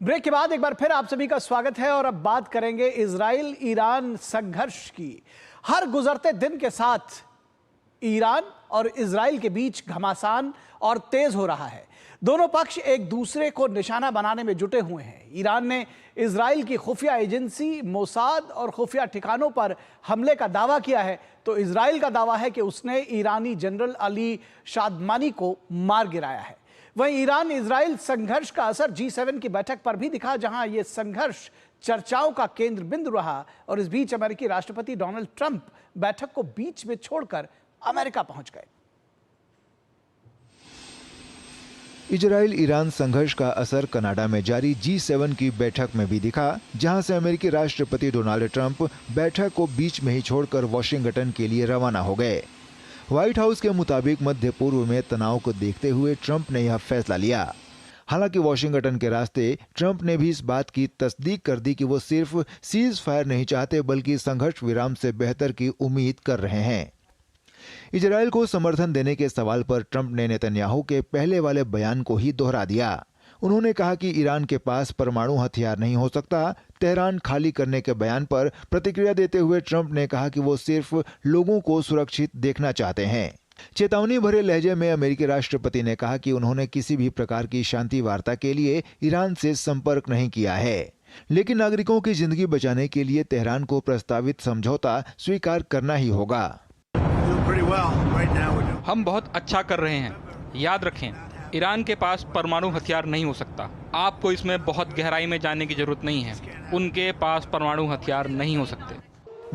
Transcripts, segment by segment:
Break के बाद एक बार फिर आप सभी का स्वागत है और अब बात करेंगे इजराइल ईरान संघर्ष की। हर गुजरते दिन के साथ ईरान और इजराइल के बीच घमासान और तेज हो रहा है। दोनों पक्ष एक दूसरे को निशाना बनाने में जुटे हुए हैं। ईरान ने इजराइल की खुफिया एजेंसी मोसाद और खुफिया ठिकानों पर हमले का दावा किया है, तो इजराइल का दावा है कि उसने ईरानी जनरल अली शादमानी को मार गिराया है। वहीं ईरान इजराइल संघर्ष का असर G7 की बैठक पर भी दिखा, जहां यह संघर्ष चर्चाओं का केंद्र बिंदु रहा। और इस बीच अमेरिकी राष्ट्रपति डोनाल्ड ट्रंप बैठक को बीच में छोड़कर अमेरिका पहुंच गए। इजराइल ईरान संघर्ष का असर कनाडा में जारी G7 की बैठक में भी दिखा, जहां से अमेरिकी राष्ट्रपति डोनाल्ड ट्रंप बैठक को बीच में ही छोड़कर वॉशिंगटन के लिए रवाना हो गए। व्हाइट हाउस के मुताबिक मध्य पूर्व में तनाव को देखते हुए ट्रंप ने यह फैसला लिया। हालांकि वॉशिंगटन के रास्ते ट्रंप ने भी इस बात की तस्दीक कर दी कि वो सिर्फ सीज फायर नहीं चाहते, बल्कि संघर्ष विराम से बेहतर की उम्मीद कर रहे हैं। इजराइल को समर्थन देने के सवाल पर ट्रंप ने नेतन्याहू के पहले वाले बयान को ही दोहरा दिया। उन्होंने कहा कि ईरान के पास परमाणु हथियार नहीं हो सकता। तेहरान खाली करने के बयान पर प्रतिक्रिया देते हुए ट्रंप ने कहा कि वो सिर्फ लोगों को सुरक्षित देखना चाहते हैं। चेतावनी भरे लहजे में अमेरिकी राष्ट्रपति ने कहा कि उन्होंने किसी भी प्रकार की शांति वार्ता के लिए ईरान से संपर्क नहीं किया है, लेकिन नागरिकों की जिंदगी बचाने के लिए तेहरान को प्रस्तावित समझौता स्वीकार करना ही होगा। हम बहुत अच्छा कर रहे हैं। याद रखें, ईरान के पास परमाणु हथियार नहीं हो सकता। आपको इसमें बहुत गहराई में जाने की जरूरत नहीं है। उनके पास परमाणु हथियार नहीं हो सकते।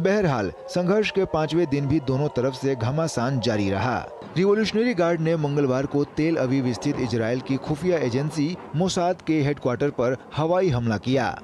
बहरहाल संघर्ष के 5वें दिन भी दोनों तरफ से घमासान जारी रहा। रिवॉल्यूशनरी गार्ड ने मंगलवार को तेल अवीव स्थित इजराइल की खुफिया एजेंसी मोसाद के हेडक्वार्टर पर हवाई हमला किया।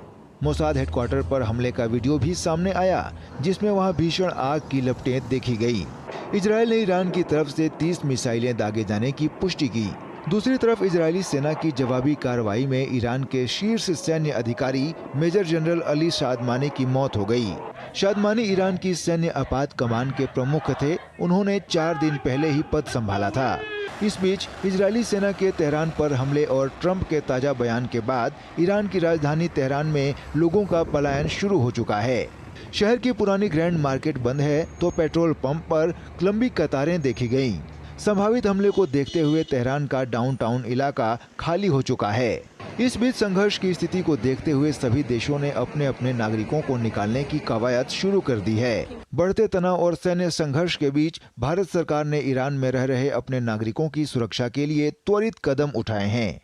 मोसाद हेडक्वार्टर पर हमले का वीडियो भी सामने आया, जिसमें वहां भीषण आग की लपटें देखी गई। इजराइल ने ईरान की तरफ से 30 मिसाइलें दागे जाने की पुष्टि की। दूसरी तरफ इजरायली सेना की जवाबी कार्रवाई में ईरान के शीर्ष सैन्य अधिकारी मेजर जनरल अली शादमानी की मौत हो गई। शादमानी ईरान की सैन्य आपात कमान के प्रमुख थे। उन्होंने 4 दिन पहले ही पद संभाला था। इस बीच इजरायली सेना के तेहरान पर हमले और ट्रंप के ताजा बयान के बाद ईरान की राजधानी तेहरान में लोगों का पलायन शुरू हो चुका है। शहर की पुरानी ग्रैंड मार्केट बंद है, तो पेट्रोल पंप पर लंबी कतारें देखी गईं। संभावित हमले को देखते हुए तेहरान का डाउनटाउन इलाका खाली हो चुका है। इस बीच संघर्ष की स्थिति को देखते हुए सभी देशों ने अपने अपने नागरिकों को निकालने की कवायद शुरू कर दी है। बढ़ते तनाव और सैन्य संघर्ष के बीच भारत सरकार ने ईरान में रह रहे अपने नागरिकों की सुरक्षा के लिए त्वरित कदम उठाए हैं।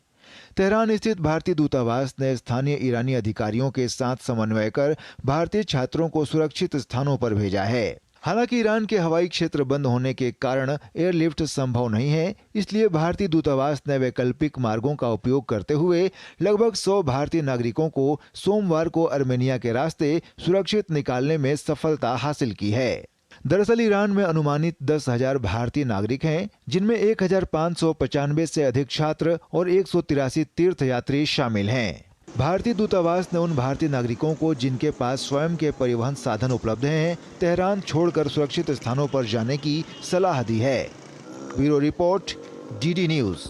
तेहरान स्थित भारतीय दूतावास ने स्थानीय ईरानी अधिकारियों के साथ समन्वय कर भारतीय छात्रों को सुरक्षित स्थानों पर भेजा है। हालांकि ईरान के हवाई क्षेत्र बंद होने के कारण एयरलिफ्ट संभव नहीं है, इसलिए भारतीय दूतावास ने वैकल्पिक मार्गों का उपयोग करते हुए लगभग 100 भारतीय नागरिकों को सोमवार को अर्मेनिया के रास्ते सुरक्षित निकालने में सफलता हासिल की है। दरअसल ईरान में अनुमानित 10,000 भारतीय नागरिक हैं, जिनमें 1,595 से अधिक छात्र और 183 तीर्थयात्री शामिल हैं। भारतीय दूतावास ने उन भारतीय नागरिकों को जिनके पास स्वयं के परिवहन साधन उपलब्ध हैं, तेहरान छोड़कर सुरक्षित स्थानों पर जाने की सलाह दी है। Bureau report, DD news.